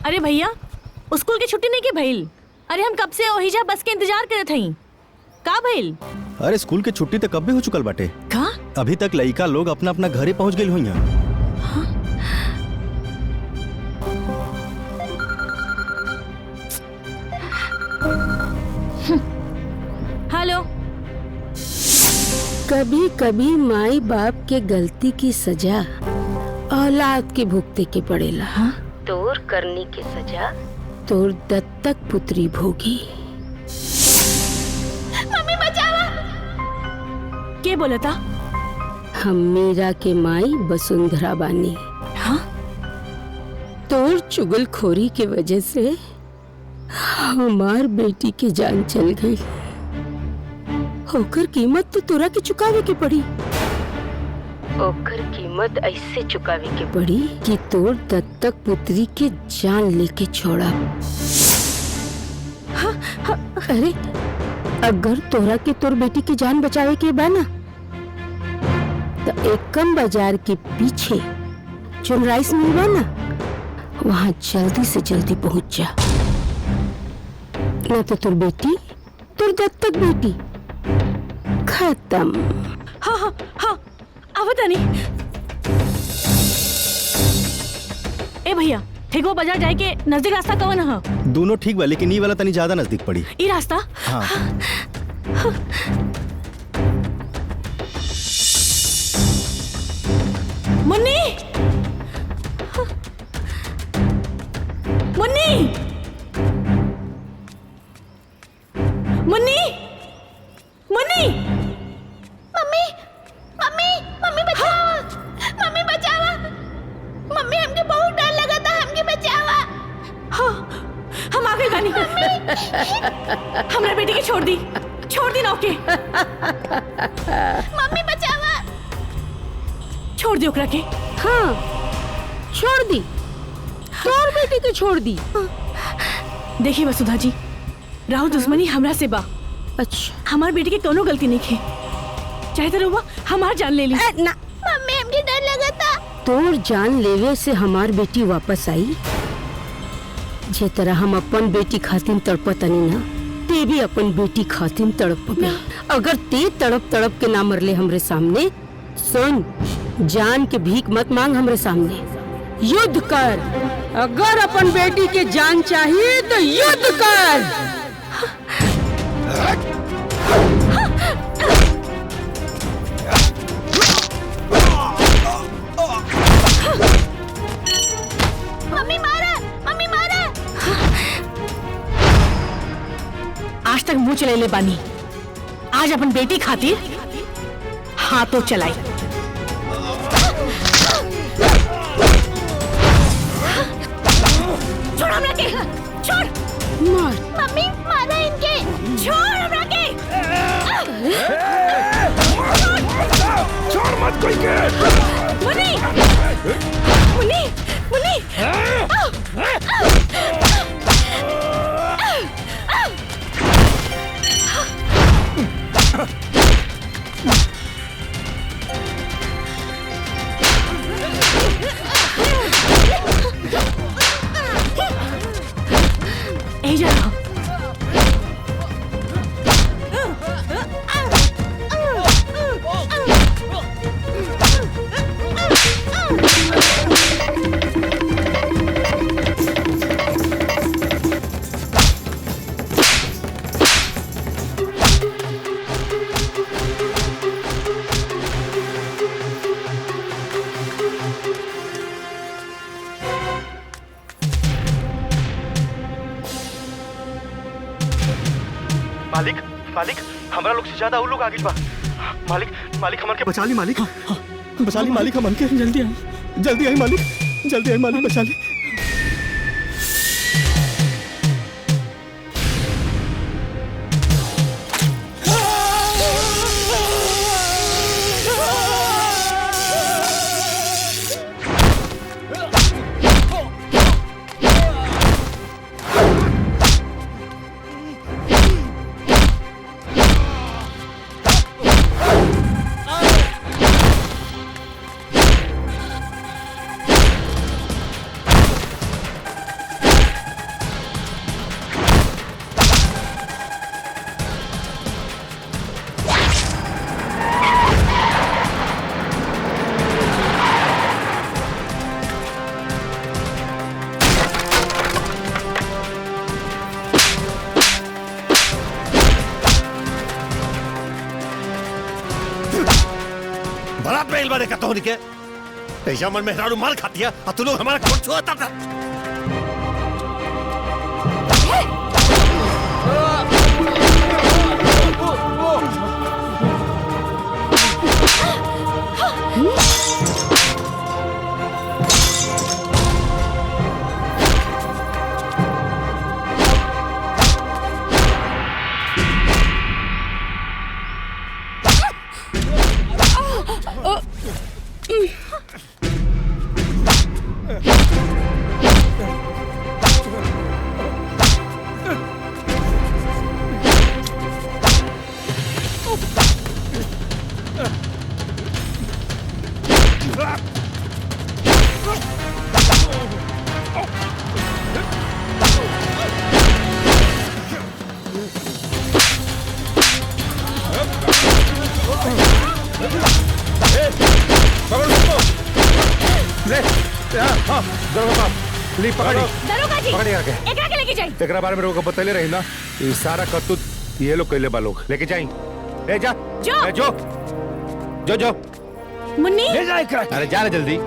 अरे भैया, स्कूल की छुट्टी नहीं की भइल? अरे हम कब से ओहिजा बस के इंतजार करत हई। का भइल? अरे स्कूल के छुट्टी तो कब भी हो चुकल बाटे। का? अभी तक लइका लोग अपना अपना घरे पहुंच गइल हुई हैं। हेलो। कभी कभी माई बाप के गलती की सजा औलाद के भुगते के पड़ेला। हाँ? तोर करनी की सजा तोर दत्तक पुत्री भोगी। मम्मी बचावा। के बोलता? हम मीरा के माई वसुंधरा बानी। हाँ? तोर चुगलखोरी के वजह से हमार बेटी की जान चल गई। ओकर कीमत तो तोरा के चुकावे के पड़ी। ओकर कीमत ऐसे चुकावे के पड़ी कि तोर दत्तक पुत्री के जान लेके छोड़ा। हाँ, हाँ। अरे अगर तोरा के तोर बेटी की जान बचावे के बा ना तो एकम बाजार के पीछे जो राइस मिल बा ना वहाँ जल्दी से जल्दी पहुंच जा, ना तो तोर बेटी तोर दत्तक बेटी खत्म। हाँ हाँ हाँ, आवत नहीं। ए भैया, ठीक वो बाजार जाए के नजदीक रास्ता कवन है? दोनों ठीक बा, लेकिन ये वाला तनी ज्यादा नजदीक पड़ी। ई रास्ता? हाँ। मुन्नी, मुन्नी, मुन्नी, मुन्नी। मम्मी, मम्मी, मम्मी बचावा, मम्मी बचावा, मम्मी हमके बहुत डर लगा था, हमके बचावा। हाँ, हम आ गए बानी। हमरा बेटी के छोड़ दी नौके। मम्मी बचावा। छोड़ दी ओकरा के। हाँ, छोड़ दी। तोर बेटी के छोड़ दी। देखिए वसुधा जी, राहुल दुश्मनी हमरा से बा। अच्छा, हमार बेटी के कोनो गलती नहीं है। चाहे तो रुआ हमार जान ले ली। ना मम्मी हमके डर लगा था। तोर जान लेवे से हमार बेटी वापस आई। जे तरह हम अपन बेटी खातिर तड़पतनी ना, ते भी अपन बेटी खातिर तड़पबे। अगर ते तड़प के ना मरले हमरे सामने, सुन, जान के भीख मत मांग हमरे सामने, युद्ध कर। अगर अपन बेटी के जान चाहिए तो युद्ध कर। मम्मी मारा, मम्मी मारा। आज तक मुंह चले ले बानी, आज अपन बेटी खातिर हाथों चलाई। छोड़ हमरा के, छोड़। मार। मम्मी मारा इनके, छोड़ हमरा के। छोड़ मत कोई के। मुन्नी, मुन्नी, मुन्नी। ए जा। मालिक, मालिक, हमरा लोग से ज्यादा वो लोग आगे बा। मालिक, मालिक हमन के बचा ली मालिक। बचा ली मालिक हमन के। जल्दी आई, जल्दी आई मालिक, जल्दी आई मालिक, बचा ली। गइल बा देखा तोहनी के ऐसा मन में हरारू मार खाती है और तू लोग हमारा कोट छुआता था। एकरा बारे में लोग बतैले रही ना ये सारा करतूत ये लोग कैले बा लोग लेके जाई ले जा जो जो जो मुन्नी ले जा एकरा अरे जा रे जल्दी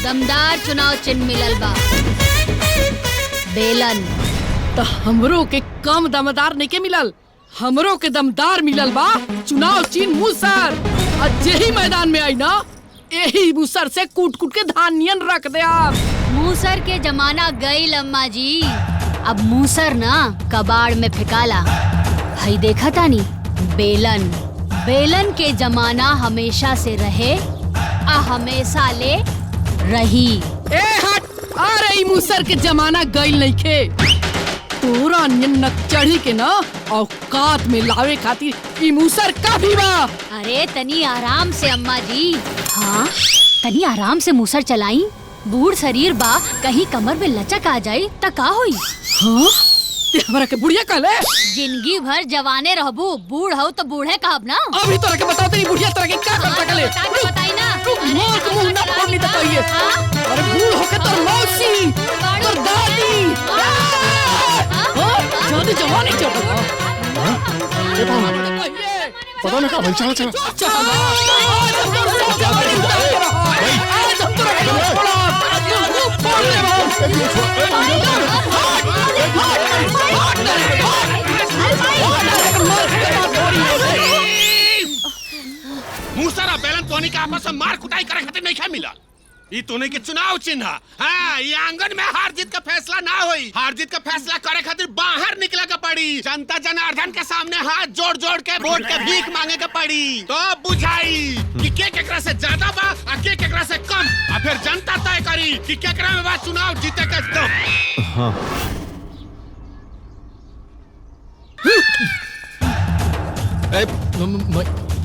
दमदार चुनाव चिन्ह मिलल बा बेलन। तो हमरो के कम दमदार नहीं के मिलल, हमरो के दमदार मिलल बा चुनाव चिन्ह मूसर। आज यही मैदान में आई ना यही मूसर से कूट कूट के धान नियन रख दे आप। मूसर के जमाना गई अम्मा जी, अब मूसर ना कबाड़ में फेंकाला। भाई देखा तानी बेलन, बेलन के जमाना हमेशा से रहे आ हमेशा ले रही। ए हट, आ रही मूसर के जमाना गई नहीं खे। तोरा नियन चढ़ी के ना औकात में लावे खातिर ई मूसर काफी बा। अरे तनी आराम से अम्मा जी। हाँ तनी आराम से मूसर चलाई, बूढ़ शरीर बा, कहीं कमर में लचक आ जाई त का होई? हाँ ते हमरा के बुढ़िया कहले? जिंदगी भर जवाने रहबू, बूढ़ हो तो बूढ़े कहब ना। अभी तोरा के बताओ तेरी बुढ़िया तोरा के क्या कर सकले? बताई ना। मोर के मुंह ना फोड़ ली त कहिए। अरे बूढ़ होके तोर मौसी, तोर दादी, जल्दी जवानी चढ़। पता नहीं का भाई चला चला मूसरा बेलन तोनी का आपस में मार कुटाई करे खातिर नहीं खा मिला। ये तोने के चुनाव चिन्ह। हाँ ये आंगन में हार जीत का फैसला ना होई, हार जीत का फैसला करे खातिर बाहर निकला का पड़ी। जनता जनार्दन के सामने हाथ जोड़ जोड़ के वोट के भीख मांगे का पड़ी। तो बुझाई कि के केकरा से ज्यादा बा और के केकरा से कम, और फिर जनता तय करी कि केकरा में बा चुनाव जीते के दम। हाँ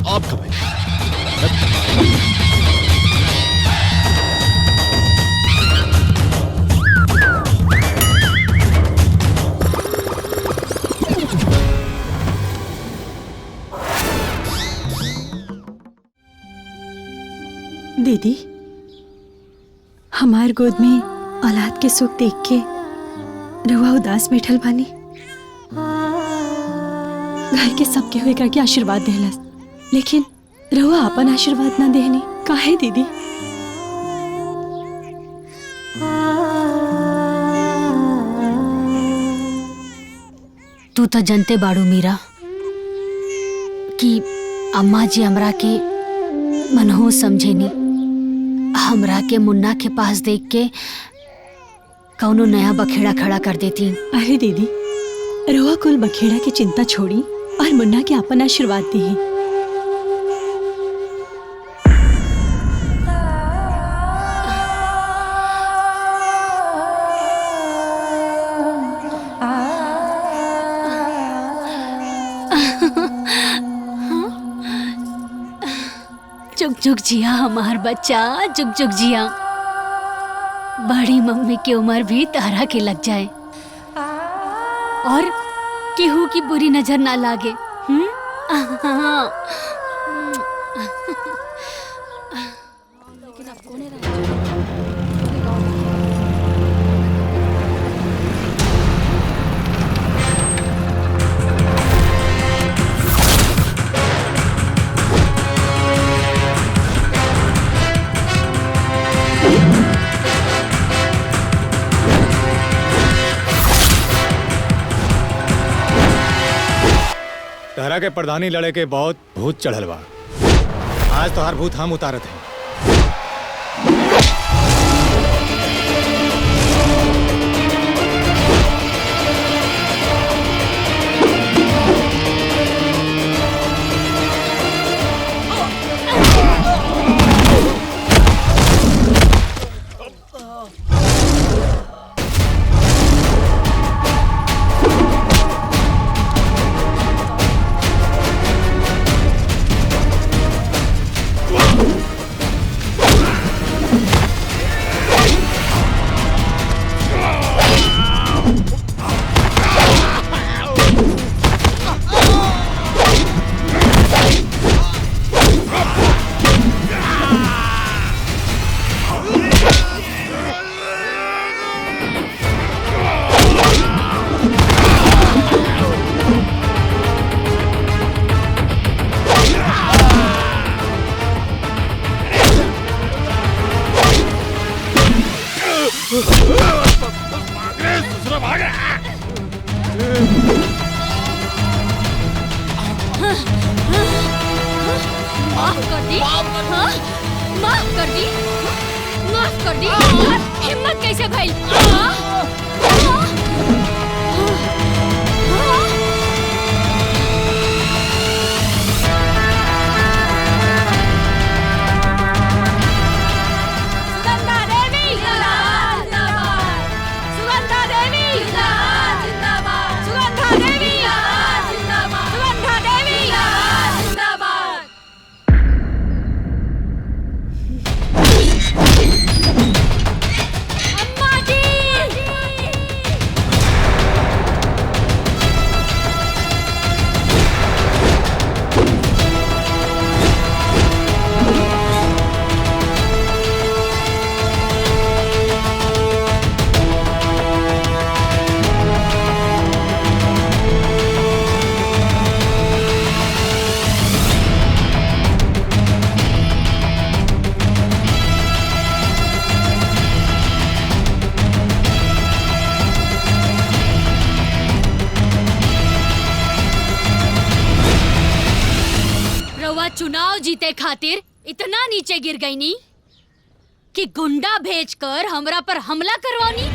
आप कब दीदी हमार गोद में औलाद के सुख देख के रउआ उदास बैठल बानी। घर के सबके हुए करके आशीर्वाद देहलस, लेकिन रउआ अपन आशीर्वाद ना देहनी काहे दीदी? तू तो जनते बाड़ू मीरा कि अम्मा जी हमरा के मनहो समझेनी। हमरा के मुन्ना के पास देख के कौनो नया बखेड़ा खड़ा कर देती। अरे दीदी रउआ कुल बखेड़ा की चिंता छोड़ी और मुन्ना के अपन आशीर्वाद दी। जुग जुग जिया हमार बच्चा, जुग जुग जिया। बड़ी मम्मी की उम्र भी तारा के लग जाए। और केहू की बुरी नजर ना लागे। तहरा के प्रधानी लड़े के बहुत भूत चढ़ल बा। आज तो हर भूत हम उतारत हैं। माफ कर दी, हाँ? माफ कर दी, माफ कर दी। हिम्मत कैसे भाई? चुनाव जीते खातिर इतना नीचे गिर गई नी कि गुंडा भेजकर हमरा पर हमला करवानी।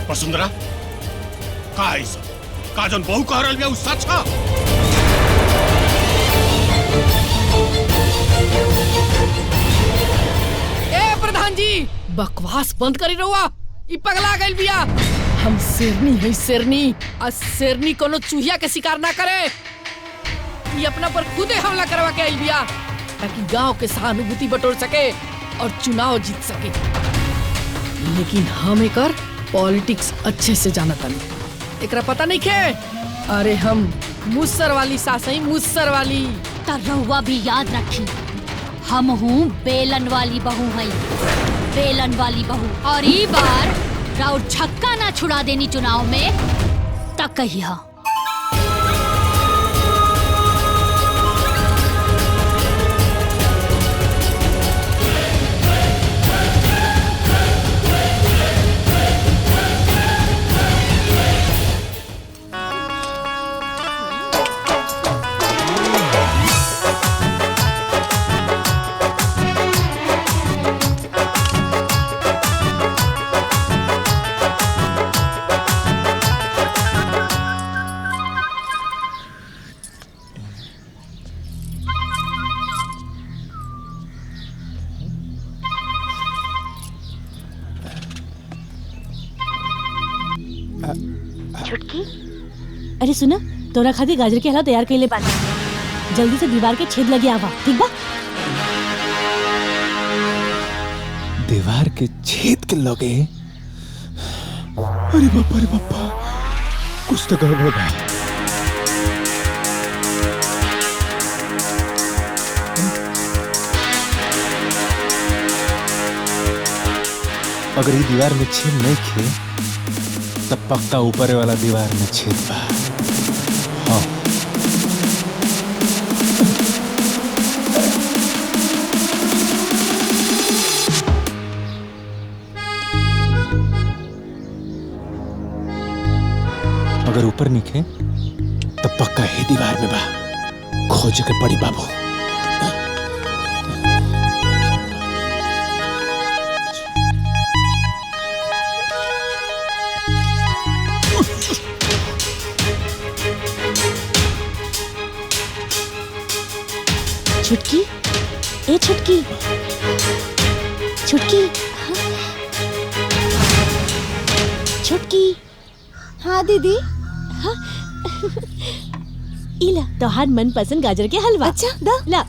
वसुंधरा का ऐसा का जन बहु कह रहल बिया उ सच है? ए प्रधान जी बकवास बंद करी रहुआ। ई पगला गइल बिया। हम शेरनी है शेरनी। आ शेरनी कोनो चूहिया के शिकार ना करे। ये अपना पर खुदे हमला करवा के आइल बिया ताकि गांव के सहानुभूति बटोर सके और चुनाव जीत सके। लेकिन हम एकर पॉलिटिक्स अच्छे से जानत हनी। एकरा पता नहीं खे। अरे हम मुस्सर वाली सास हई, मुस्सर वाली। ता रहुआ भी याद रखी, हम हूँ बेलन वाली बहू हई, बेलन वाली बहू। और ई बार राउर छक्का ना छुड़ा देनी चुनाव में तक कहिया। छुटकी, अरे सुना, तोरा खातिर गाजर के हलवा तैयार कइले बानी। जल्दी से दीवार के छेद लगे आवा, ठीक बा? दीवार के छेद के लगे। अरे बापा कुछ तो गड़बड़ है। अगर ये दीवार में छेद नहीं खे तब पक्का ऊपर वाला दीवार में छेद बा। हाँ। अगर ऊपर निखे तब पक्का है दीवार में बा। खोज के पड़ी बाबू। छुटकी, ए छुटकी, छुटकी, छुटकी। हाँ दीदी। हाँ। इला तोहार मन पसंद गाजर के हलवा। अच्छा दा ला।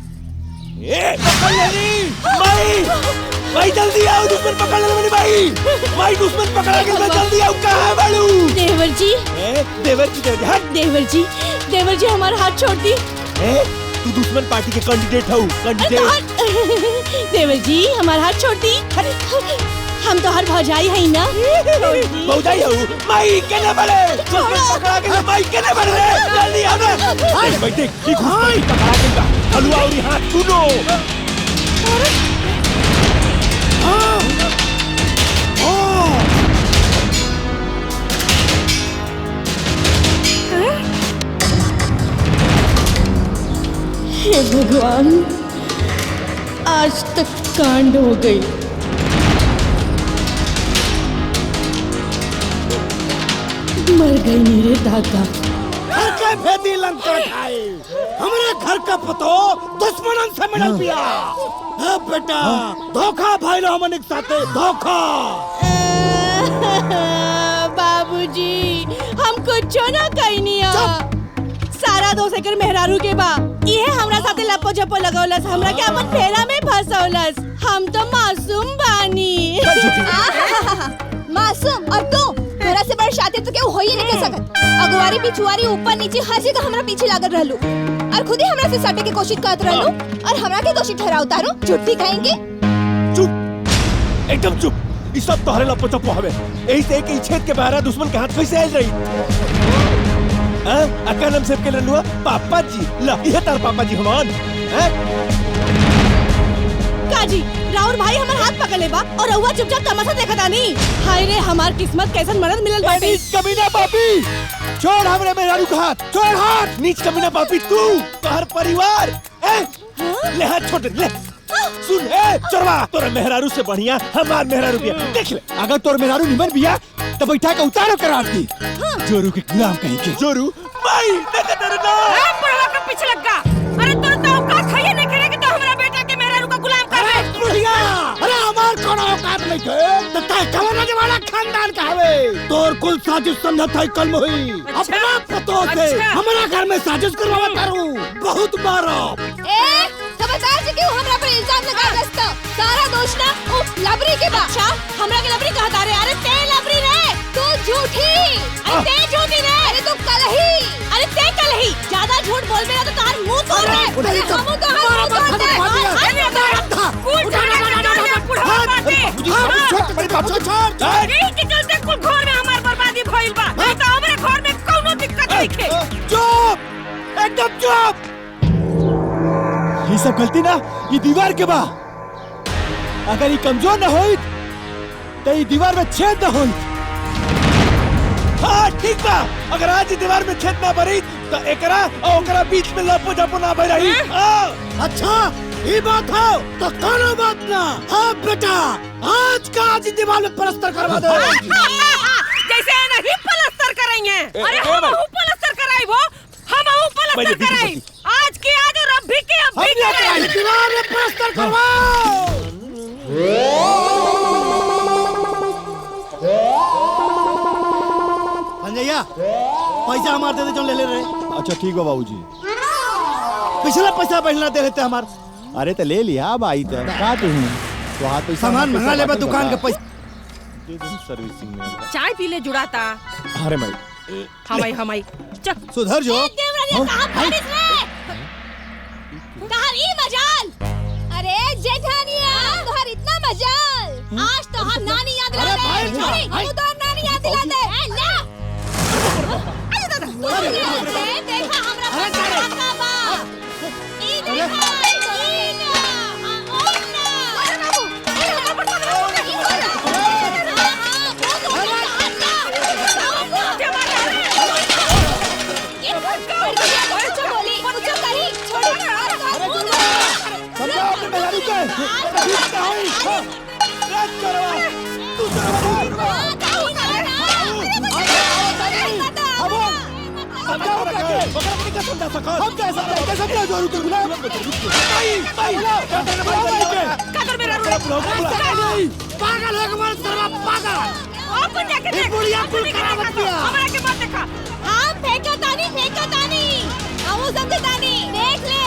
भाई जल्दी आओ, दुश्मन पकड़ ले मेरी भाई। भाई दुश्मन पकड़ा के मैं जल्दी आओ। कहाँ है बालू? देवर जी। देवर जी देवर जी हमारा हाथ छोड़ दी। तू दुश्मन पार्टी के कैंडिडेट हो। कैंडिडेट देवर जी हमारा हाथ छोड़ दी। हम तो हर भौजाई है ना। भौजाई हो माई केने बड़े पकड़ा के माई केने बड़े जल्दी आ ना। हाय भाई देख ठीक है पकड़ा के हलवा और हाथ सुनो। हे भगवान, आज तक कांड हो गई। मर गई मेरे दादा। घर के फेदी लंका खाए हमारे घर का पतो दुश्मनन से मिलल पिया। बेटा धोखा भाई लो हमन एक साथे धोखा। बाबूजी हम कुछ ना कहनी। सारा 2 एकड़ मेहरारू के बा। ये हमरा साथे लपो झपो लगौलस। हमरा के अपन फेरा में फंसौलस। हम तो मासूम बानी। मासूम और तू? तोरा से बड़ शादी तो केहू हो ही नहीं कर सकत। अगवारी पिछुआरी ऊपर नीचे हर जगह हमरा पीछे लागल रहलू और खुद ही हमरा से सटे के कोशिश करत रहलू और हमरा के दोषी ठहराव तारू। झूठी कहेंगे। चुप एकदम चुप। ई सब तोहरे लपो चपो हवे। एही से एक छेद के बहरा दुश्मन के हाथ कैसे आइल रही? अक्का नाम से के लनुआ पापा जी ला ये तार पापा जी हमान। काजी राउर भाई हमार हाथ पकड़ ले बा और रउआ चुपचाप तमाशा देखत आनी। हाय रे हमार किस्मत कैसन मरद मिलल बाटे। नीच कमीना पापी छोड़ हमरे मेहरारू का हाथ। छोड़ हाथ। नीच कमीना पापी तू तोहर परिवार। ले हाथ छोड़ ले। सुन चोरवा तोरा मेहरारू से बढ़िया हमार मेहरारू बिया। देख ले अगर तोर मेहरारू निमन बिया तो बैठा के उतारो करार दी। जोरू के गुलाम कहीं के। जोरू भाई देख तेरे ना पड़वा के पीछे लग गा। अरे तोर तो औकात है नहीं करे कि तो हमरा बेटा के मेहरारू का गुलाम कर रहे। बुढ़िया अरे हमार कोनो औकात नहीं के। तो तय कवन के वाला खानदान का हवे। तोर कुल साजिश समझत है कल मोही। अपना पतो से हमरा घर में साजिश करवावा तारू। बहुत मारो। खबरदार से क्यों हमरा पर इल्जाम लगा रस्ता। सारा दोष ना ओ लबरी के बा। अच्छा हमरा के लबरी कहता रे। अरे ते लबरी रे। तू झूठी। अरे ते झूठी रे। अरे तू कलही। अरे ते कलही। ज्यादा झूठ बोल बेला तो तार मुंह तोड़ रे। हम तो हमारा बात है। अरे कूद छोड़ यही के चलते कुल घर में हमार बर्बादी भइल बा। नहीं तो हमरे घर में कोनो दिक्कत नहीं खे। चुप एकदम चुप। ये सब गलती ना ये दीवार के बा। अगर ये कमजोर न होई तो ये दीवार में छेद न होई। हाँ ठीक बा। अगर आज ये दीवार में छेद ना भरी तो एकरा और ओकरा बीच में लपो झपो ना भई रही। अच्छा ये बात हो तो कोनो बात ना। हाँ बेटा आज का आज दीवार में प्लास्टर करवा दो। जैसे नहीं प्लास्टर कराएंगे। अरे हम प्लास्टर कराई वो हम प्लास्टर कराई। आज के आज और अभी के अभी कराई। दीवार में प्लास्टर करवाओ। संजैया पैसा हमार दे दे जो ले ले रहे। अच्छा ठीक बा बाबूजी। पिछला पैसा पहला दे लेते हमार। अरे तो ले लिया भाई तो का तू वहाँ तो सामान मंगा लेबा दुकान के पैसा। सर्विसिंग में चाय पी ले जुड़ाता। अरे माई हमाई चल सुधर जो। कहां ई मजाल? अरे जेठानिया तोहर इतना मजाल, आज तो हम नानी याद दिला दे। छोड़ी तू तो नानी याद दिला दे। ले देखा हमरा का बा ई देखा हम कैसे समझा जोरू कर बुला पागल हो गया सर्वा पागल। अपन जाके देख बुढ़िया कुल खराब किया। हमरा के मत देखा। हां फेंका तानी हम समझे तानी देख ले।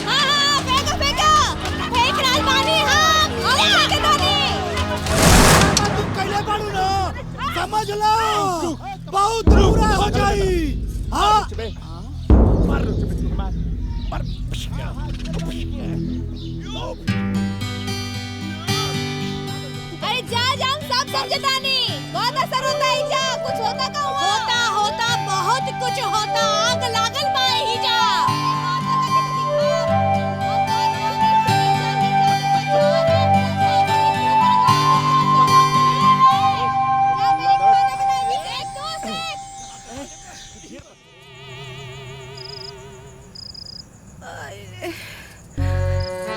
हां फेंका फेंक डाल पानी। हां फेंका तानी तू कैले बाड़ू ना समझ लो बहुत बुरा हो जाई। हां अरे जा सब समझता नहीं। बहुत असर होता है जा। कुछ होता का होता बहुत कुछ होता। आग लागल बा ही जा।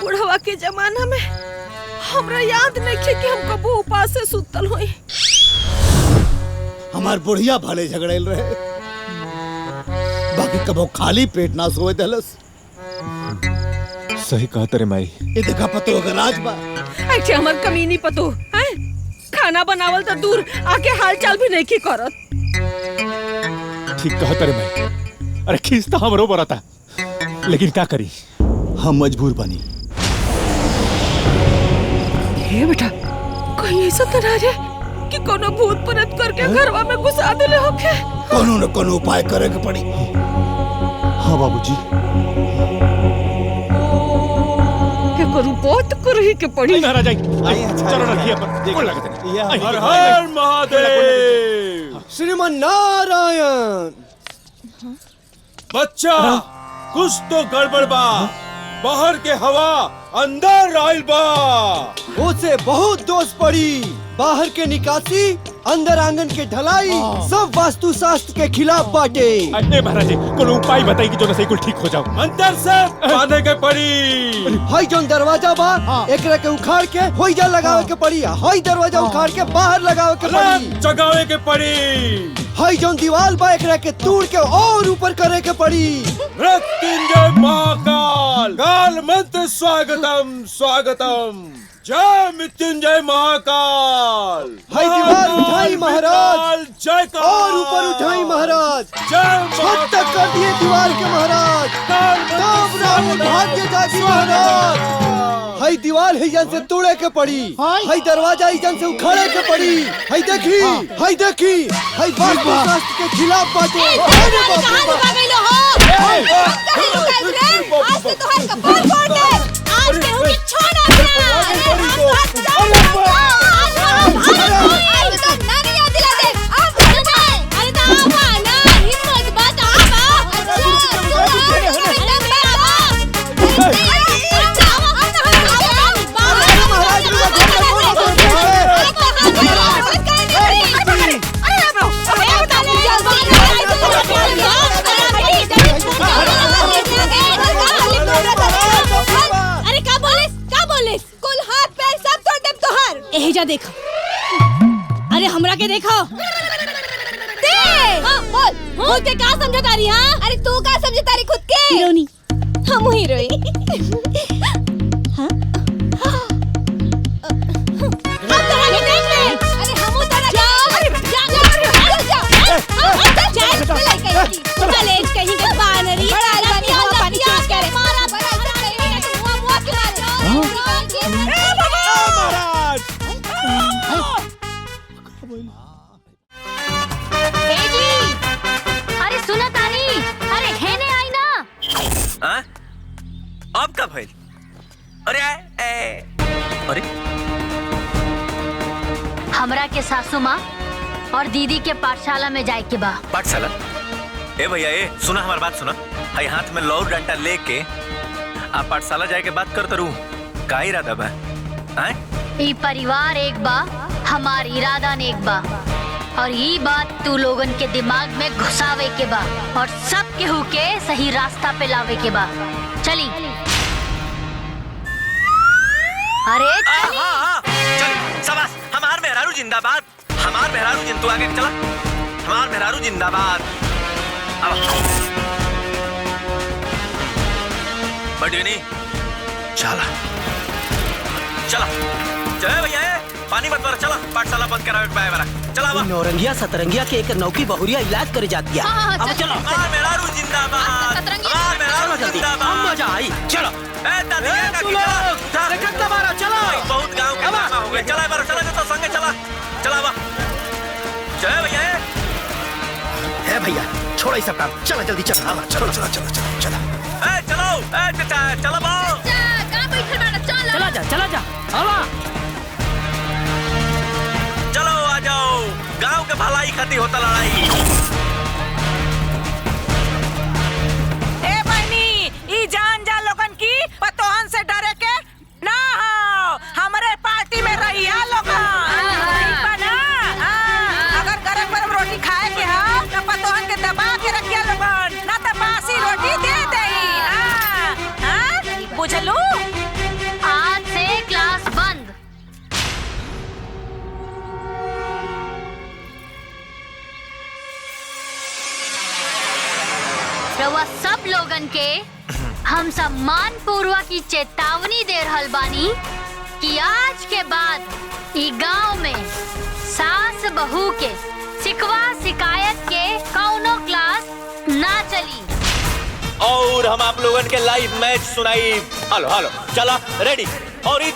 बुढ़वा के जमाना में हमरा याद नहीं थे कि हम कबो उपास से सुतल होई। हमार बुढ़िया भले झगड़ेल रहे, बाकी कबो खाली पेट ना सोए दलस। सही कहा तेरे माई। ये देखा पतो अगर राज बा ऐसे हमर कमीनी पतो हैं। खाना बनावल तो दूर आके हालचाल भी नहीं की करत। ठीक कहा तेरे माई। अरे खींच तो हमरो बरा था, लेकिन क्या करी हम मजबूर बनी। हे बेटा कहीं ऐसा तो ना रे कि कोनो भूत प्रेत करके घरवा में घुसा देले होके। कोनो न कोनो उपाय करे के पड़ी। हाँ बाबूजी के करू बहुत करही के पड़ी। नाराज आई चलो रखिए अपन देखो लगते हैं। हर हर महादेव। श्रीमान नारायण। बच्चा कुछ तो गड़बड़ बा। बाहर के हवा अंदर आइल बा। उसे बहुत दोष पड़ी। बाहर के निकासी अंदर आंगन के ढलाई सब वास्तु शास्त्र के खिलाफ बाटे। अरे महाराज कोई उपाय बताई कि जो न सही कुल ठीक हो जाओ। अंदर से बांधे के पड़ी। हाई जोन दरवाजा बा एकरा के उखाड़ के होइजा लगावे के पड़ी। हाई दरवाजा उखाड़ के बाहर लगावे के पड़ी। जगावे के पड़ी। हाई जोन दीवार बा एकरा के तोड़ के और ऊपर करे के पड़ी। मृत्युंजय महाकाल काल मंत्र स्वागतम स्वागतम। जय मृत्युंजय महाकाल। हाई दीवार उठाई महाराज। जय और ऊपर उठाई महाराज। जय छत तक कर दिए दीवार के महाराज। तब रानी भाग्य जागी महाराज। हाई दीवार है जन से तोड़े के पड़ी। हाई दरवाजा ही जन से उखाड़े के पड़ी। हाई देखी हाई वास्तु शास्त्र के खिलाफ बाटे। आज से तो हर कपाल फोड़ दे। आज केहू के छोड़ा ना। एहिजा देखो। अरे हमरा के देखो। बोल के का समझता रही? हाँ अरे तू का समझता रही खुद के? हीरोनी हम हीरोइन। हाँ हम तरह के देख ले। अरे हम तरह जा कलेज कहीं के बानरी पानी करे मारा बड़ा मुआ के मारे। अरे अरे हमरा के सासू माँ और दीदी के पाठशाला में जाए के बा। पाठशाला? ए भैया ए सुना हमारी बात सुना। हाई हाथ में लौर डंडा लेके आप पाठशाला जाए के बात कर तरू का इरादा बा? ई परिवार एक बा, हमार इरादा ने एक बा और ये बात तू लोगन के दिमाग में घुसावे के बा और सब केहू के सही रास्ता पे लावे के बा। चली अरे चली। हाँ, चली शाबाश। हमार मेहरारू जिंदाबाद, हमार मेहरारू जिन तू आगे चला। हमार मेहरारू जिंदाबाद। बड़ी चला चला चले भैया पानी मत मारो। चला पाठशाला बंद करावे पाए वाला। चला अब नौरंगिया सतरंगिया के एक नौकी बहुरिया इलाज करे जात गया। अब चलो हमार मेहरारू जिंदाबाद, हमार मेहरारू जिंदाबाद। हम मजा आई। चलो ए दादी का चला देखत मारो। चलो बहुत गांव के मामा हो गए। चला बार चला तो संगे चला। चला बा चले भैया है भैया छोड़ सब काम। चला जल्दी चला। चलो चलो चलो चलो चला। ए चलो ए चला बा कहां बैठल बाड़ा? चला जा चला जा। आवा चलो आ जाओ। गांव के भलाई खातिर होता लड़ाई। ए बहनी ई जान जा लोगन की पतोहन से डरे के ना हो। हमारे पार्टी में रहिया लोगन ना। अगर गरम गरम रोटी खाए के हो तो पतोहन के दबा के रखिया लोगन, ना तो बासी रोटी दे देई। बुझलू? आज से क्लास बंद। रउआ सब लोगन के हम सम्मान पूर्वक की चेतावनी दे रहल बानी कि आज के बाद ई गांव में सास बहू के शिकवा शिकायत के कौनो क्लास ना चली। और हम आप लोगन के लाइव मैच सुनाई। हेलो हेलो चला रेडी। और ये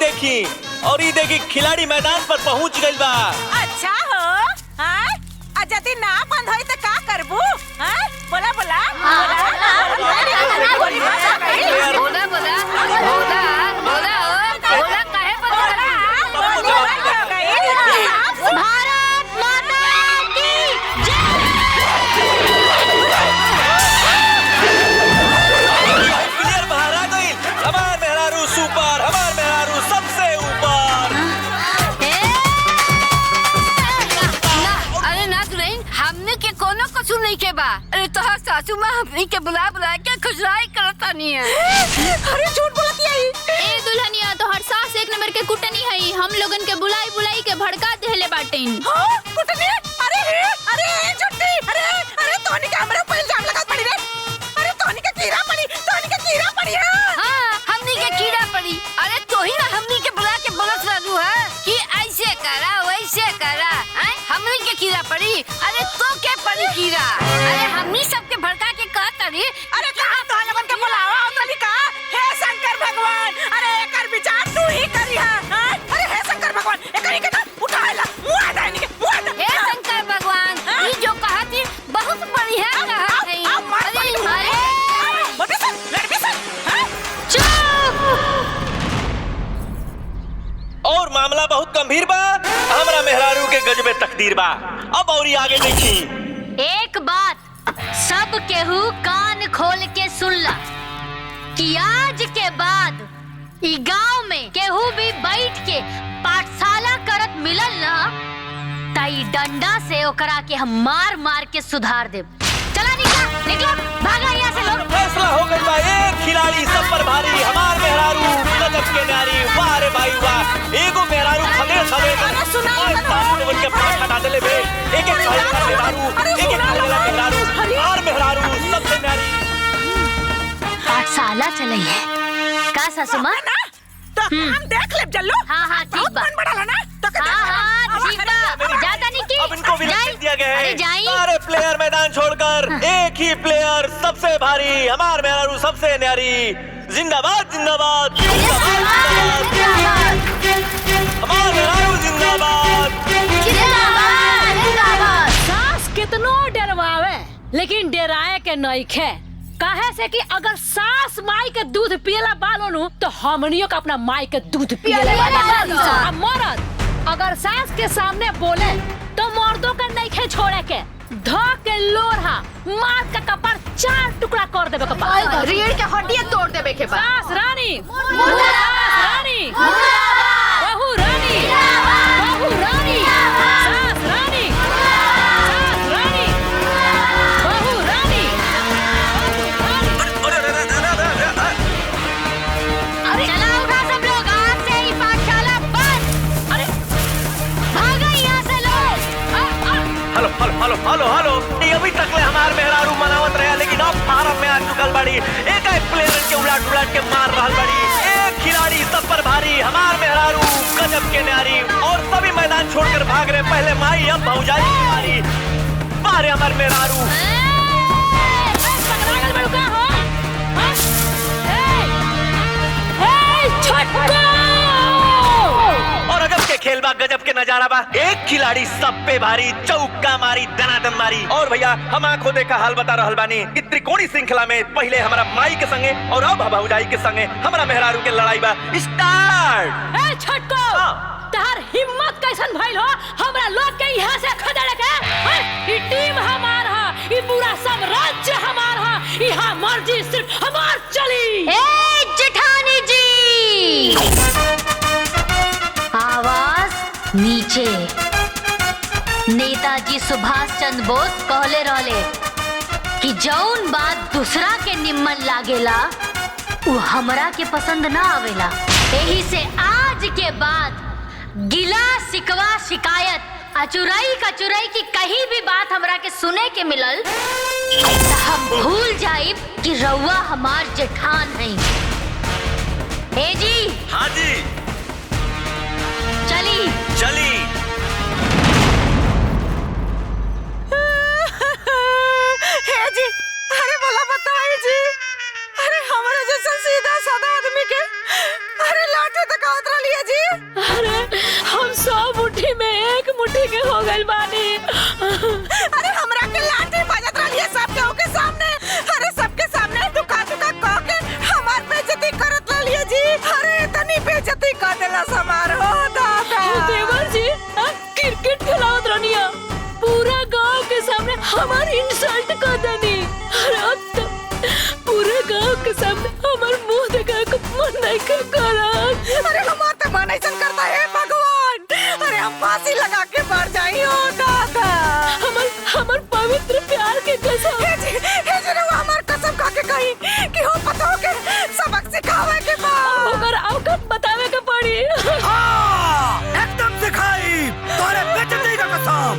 देखी खिलाड़ी मैदान पर पहुंच गइल बा। अच्छा हो यदि ना बंद होई तो का करबू? बोला बोला काहे भारत माता की प्लेयर बाहर आ गई। हमार मेहरारू सुपर, हमार मेहरारू सबसे ऊपर। अरे ना दुल्हन हमने के कोनो कसूर नहीं के बा। अरे तोहर सासू माँ हमनी के बुला के खुशराई करता नहीं है। अरे झूठ बोलती है। ए दुल्हनिया तो हर सास एक नंबर के कुटनी है। हम लोगन के बुलाई के भड़का देले बाटेन। कुटनी? अरे झूठी। अरे तोनी के हमरा पर इल्जाम लगात पड़ी रे। अरे तोनी के कीड़ा पड़ी हां हमनी के कीड़ा पड़ी। अरे तो ही ना हमनी के बुला के बोलत रहलू है कि ऐसे करा वैसे करा। हमनी के कीड़ा पड़ी। अरे तो के पड़ी कीड़ा? अरे हमनी सबके भड़का के कहत रे। अरे कहां तो लगन के बुलावा तोनी का? हे शंकर भगवान, अरे एकर विचार तू ही करी है। अरे हे शंकर भगवान एकर के ना उठाएला मुआ दानी के मुआ दा। हे शंकर भगवान ई जो कहत है बहुत बढ़िया कहत है। अरे मारे बटे सर लड़बी सर। और मामला बहुत गंभीर बा। हमरा मेहरारू के गजबे तकदीर बा। अब और आगे देखी। एक बात सब केहू कान खोल के सुन ला कि आज के बाद ई गांव में केहू भी बैठ के पाठशाला करत मिलल ना ताई डंडा से ओकरा के हम मार के सुधार देब। चला निकला भागा यहाँ से लोग। फैसला हो गई बा। एक खिलाड़ी सब पर भारी। हमार मेहरारू गजब के नारी। वाह रे भाई वाह। एगो मेहरारू खले के पास हटा देले बे। एक मेहरारू और मेहरारू सबसे नारी। पाठशाला चली है का सासू माँ? तो हम देख ले जल्लू। हाँ ठीक बा। बढ़ाला ना तो ठीक बा। जाता निकी। अब इनको भी दिया गया है। अरे जाई। सारे प्लेयर मैदान छोड़कर एक ही प्लेयर सबसे भारी। हमार मेहरारू सबसे न्यारी। जिंदाबाद जिंदाबाद हमार मेहरारू जिंदाबाद। सास कितनो डरवावे लेकिन डराए के नइखे। काहे से कि अगर सास माई के दूध पियला बालो नु तो हमनियो का अपना माई के दूध पियला बालो। मर्द अगर सास के सामने बोले तो मर्दों का नहीं खे छोड़े के ध के लोढ़ा मार का कपार 4 टुकड़ा कर देबे के बाद रीढ़ के हड्डियां तोड़ देबे के बाद। सास रानी रानी बहू रानी बहू रानी सास रानी सास रानी बहू रानी। अरे चला उठा सब लोग, आज से ही पाठशाला बंद। अरे भागो यहाँ से लोग। Hello hello hello hello hello ये अभी तक ले हमार मेहरारू मनावत रहे, लेकिन अब फार्म में आ चुकल बड़ी। एक प्लेयर के उलट के मार रहल बड़ी। एक खिलाड़ी सब पर भारी, हमार मेहरारू गजब के न्यारी। और सभी मैदान छोड़कर भाग रहे, पहले माई अब भौजाई की बारी। मारे हमार मेहरारू। और गजब के खेल बा, गजब के नजारा बा। एक खिलाड़ी सब पे भारी, चौका मारी, दनादन मारी। और भैया हम आंखों देखा हाल बता रहल बानी कि त्रिकोणी श्रृंखला में पहले हमारा माई के संगे और अब भौजाई के संगे हमारा मेहरारू के लड़ाई बा। स्टार्ट। ए छटको तहार हिम्मत कैसन भइल हो हमरा लोग के यहाँ से खदेड़े के? ई टीम हमार ह, ई पूरा साम्राज्य हमार ह, यहाँ मर्जी सिर्फ हमार चली। ए जेठानी जी, आवाज नीचे। नेताजी सुभाष चंद्र बोस कहले रहले कि जौन बात दूसरा के निम्मन लागेला वो हमरा के पसंद ना आवेला। यही से आज के बाद गिला शिकवा शिकायत अचुराई कचुराई की कहीं भी बात हमरा के सुने के मिलल तो हम भूल जाइब कि रउआ हमार जेठान नहीं। ए जी। हाँ जी। चली चली। हे जी, अरे बोला बताइए जी, अरे हमारे जैसा सीधा साधा आदमी के अरे लाठी तक उतरा लिया जी। अरे हम 100 मुट्ठी में एक मुट्ठी के हो गइल बानी। अरे हमरा के लाठी बजत रही सब के सामने। अरे सबके सामने दुका दुका कह के हमार बेइज्जती करत रही जी। अरे इतनी बेइज्जती कर देला समारोह दादा। देवर जी क्रिकेट खिलावत रनिया, पूरा गांव के सामने हमारी इंसल्ट कर देनी। अरे अब तो पूरे गांव के सामने हमार मुंह देखा के मन नहीं करा। अरे हमार तो मन ऐसा करता है भगवान, अरे हम फांसी लगा के मर जाई हो दादा। हमार पवित्र प्यार के कसम। हे जी रे हमार कसम खा के कही कि हो पता हो के सबक सिखावे के बाद अगर औकात बतावे के पड़ी। हाँ, एकदम सिखाई तोरे बेइज्जती का कसम।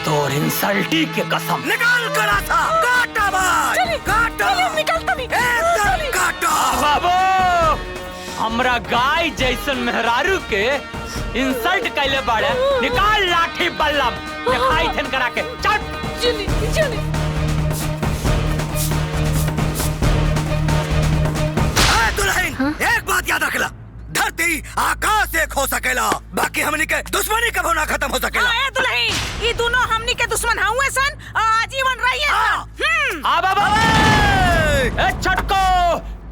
तोर इंसल्टी के कसम। निकाल करा था काटा भाई, काटा निकलता नहीं एकदम काटा। बाबू हमरा गाय जैसन मेहरारू के इंसल्ट कैले बाड़े, निकाल लाठी बल्लम दिखाई थन करा के। चल चली चली। दुल्हन एक बात याद रखला, धरती आकाश एक हो सकेला, बाकी हमनी के दुश्मनी कभी ना खत्म हो सकेला। ए दुल्हन, ये दोनों हमनी के दुश्मन हुए सन आजीवन रहिए। ए छटको,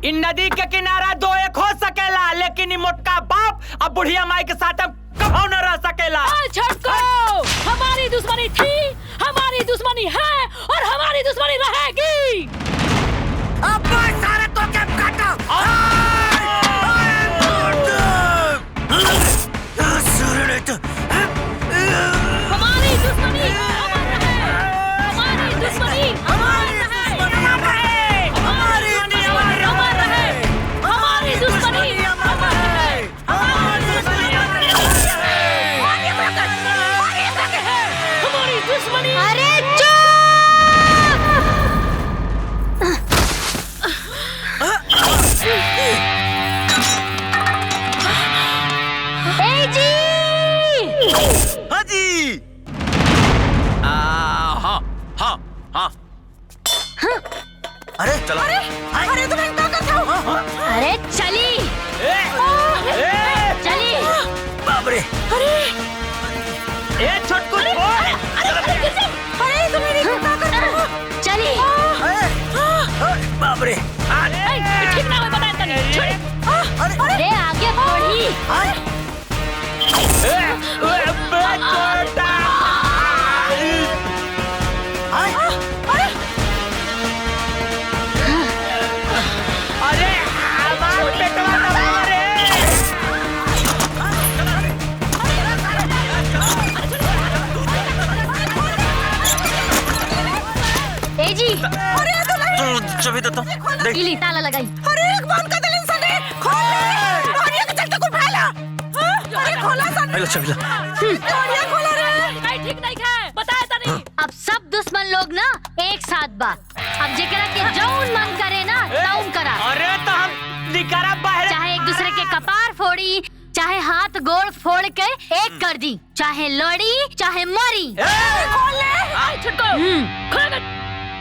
इन नदी के किनारा दो एक हो सकेला, लेकिन मोटका बाप अब बुढ़िया माई के साथ कभी न रह सकेला। छटको, हमारी दुश्मनी थी, हमारी दुश्मनी है और हमारी दुश्मनी रहेगी। अब सारे तो क्या काटा। हमारी दुश्मनी अमर रहे, हमारी दुश्मनी अमर रहे, हमारी दुश्मनी अमर रहे, हमारी दुश्मनी अमर रहे, हमारी दुश्मनी अमर रहे, हमारी दुश्मनी। अरे हाँ जी। हाँ हाँ हाँ। अरे चलो। अरे तुम्हें क्या करते हो? अरे चली चली। बाप रे। अरे ए छोटकू, अरे तुम्हें अरे दुल्हन चाबी देता देख इली ताला लगाई। अरे एक बंद कर दिलन सने खोल ले तोरिया के चलते कुछ फैला अरे खोला सने ले चाबी ला तोरिया खोला रे नहीं ठीक नहीं है बताया था नहीं। अब सब दुश्मन लोग ना एक साथ बा। अब जेकरा के जौन मन करे ना तौन करा। अरे तो हम निकरा बाहर चाहे एक दूसरे के कपार फोड़ी, चाहे हाथ गोड़ फोड़ के एक कर दी, चाहे लड़ी चाहे मरी। खोल ले छुटको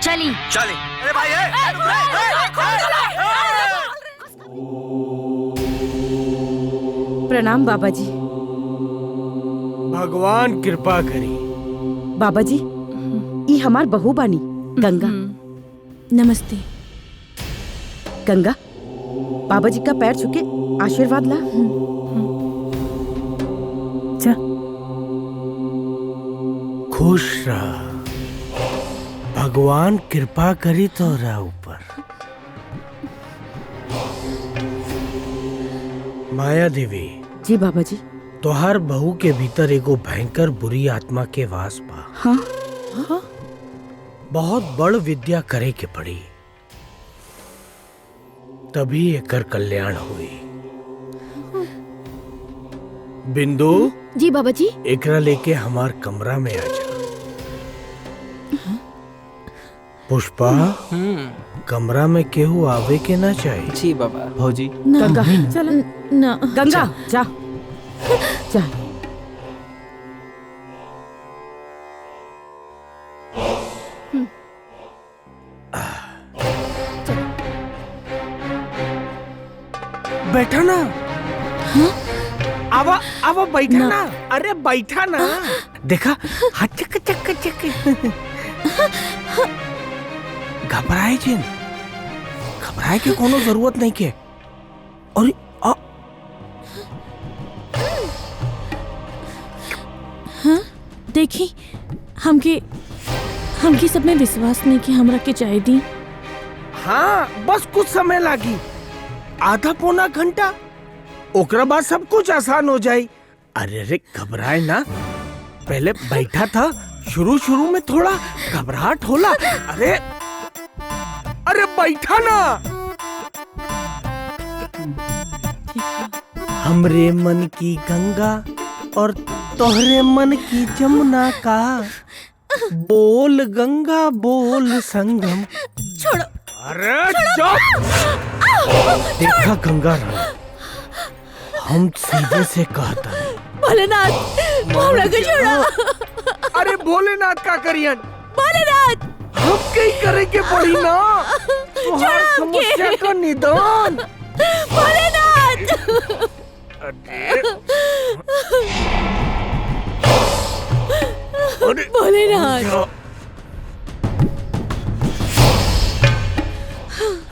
चली चली। अरे भाई प्रणाम बाबा जी। भगवान कृपा करी। बाबा जी ई हमार बहू बानी गंगा। नमस्ते गंगा। बाबा जी का पैर छुके आशीर्वाद ला। जा खुश रहा, भगवान कृपा करी तोरा ऊपर। माया देवी। जी बाबा जी। तोहार बहू के भीतर एगो भयंकर बुरी आत्मा के वास बा। हाँ? हाँ? बहुत बड़ विद्या करे के पड़ी, तभी एकर कल्याण हुई। बिंदु। जी बाबा जी। एकरा लेके हमार कमरा में आ जा। पुष्पा कमरा में केहू आवे के ना चाहिए। जी बाबा। भौजी गंगा चल ना गंगा जा जा। बैठा ना। हाँ? आवा आवा बैठा ना। अरे बैठा ना। देखा हाथ चक चक चक। घबराए जिन, घबराए के कोनो जरूरत नहीं के। और हाँ देखी हमके सब में विश्वास नहीं कि हमरा के चाय दी। हाँ बस कुछ समय लागी, आधा पौना घंटा, ओकरा बाद सब कुछ आसान हो जाए। अरे रे घबराए ना, पहले बैठा था, शुरू में थोड़ा घबराहट होला। अरे अरे बैठा ना। हमरे मन की गंगा और तोहरे मन की जमुना का, बोल गंगा बोल संगम। छोड़ो। अरे चुप। देखा गंगा राम, हम सीधे से कहता है भोलेनाथ हमरा के छोड़ा। अरे भोलेनाथ का करियन, भोलेनाथ हम कहीं करे के पड़ी ना तुम्हारी समस्या का निदान। भोलेनाथ भोलेनाथ।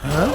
हाँ?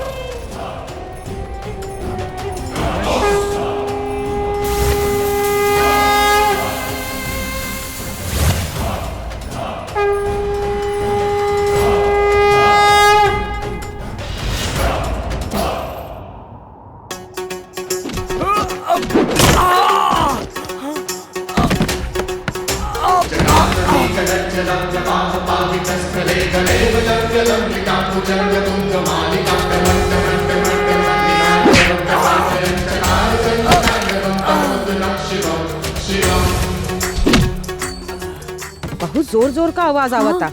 बहुत जोर जोर का आवाज आवता।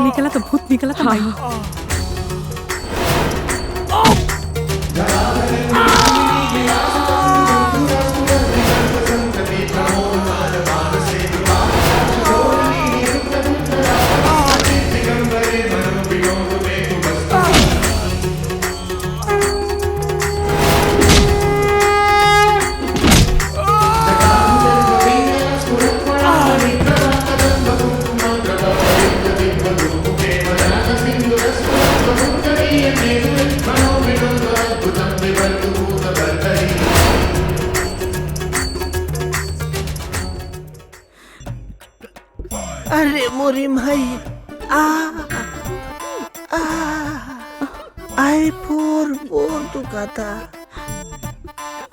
निकला था भूत निकला था। अरे मोरी भाई आई पोर पोर दुखाता।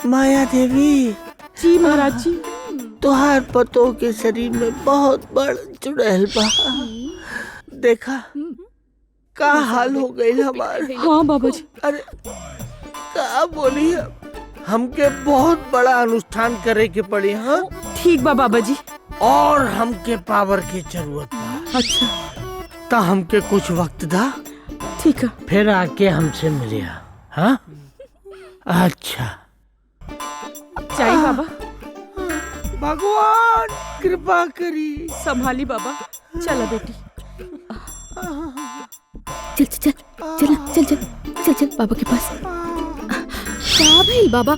माया देवी। जी महाराज जी। तुहार पतों के शरीर में बहुत बड़ चुड़ैल बा। देखा का हाल हो गई हमारे। हाँ बाबा जी। अरे का बोली हमके बहुत बड़ा अनुष्ठान करे के पड़ी। हाँ ठीक बा बाबा जी। और हमके पावर की जरूरत बा। अच्छा तो हमके कुछ वक्त दा। ठीक है। फिर आके हमसे मिलिया। हाँ अच्छा चाहिए बाबा। भगवान कृपा करी। संभाली बाबा। चला बेटी। चल चल चल चल चल चल चल बाबा के पास। क्या भइल बाबा?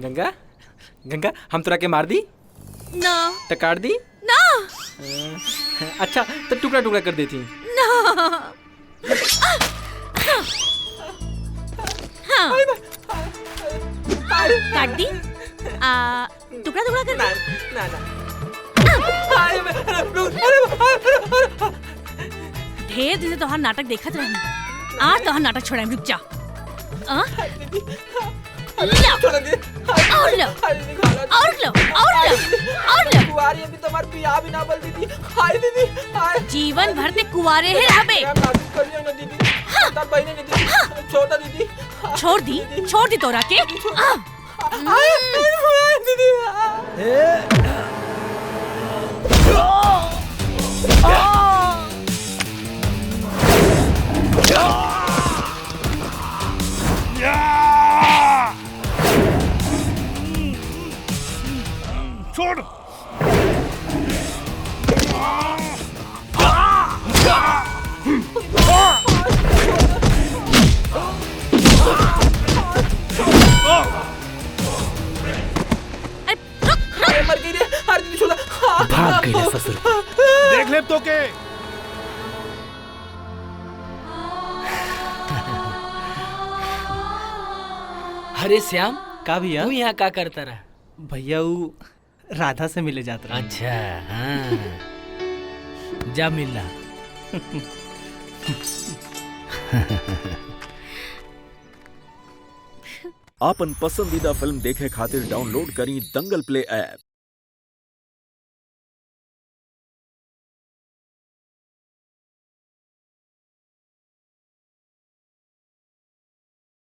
गंगा गंगा हम तोरा के मार दी ना तो काट दी ना अच्छा तो टुकड़ा टुकड़ा कर देती ना हाँ काट दी टुकड़ा टुकड़ा कर दी ना ना ढेर दिन से तोहार नाटक देखत रही आज तोहार नाटक छोड़ा रुक जा और लो और लो और लो और लो कुआरी अभी तुम्हार पिया भी ना बोल दीदी हाय दीदी हाय जीवन भर ते कुआरे ही रहबे करियो ना दीदी तब बहने नहीं दीदी छोटा दीदी छोड़ दी तोरा के दीदी छोड़। अरे मर गई रे, हर दिन छोड़ा। भाग गई ससुर। देख ले तो के। अरे श्याम का भैया? तू यहाँ का करता रहा? भैया वो राधा से मिले जाता रहा। अच्छा हाँ, जा मिलना। आपन पसंदीदा फिल्म देखे खातिर डाउनलोड करी दंगल प्ले ऐप।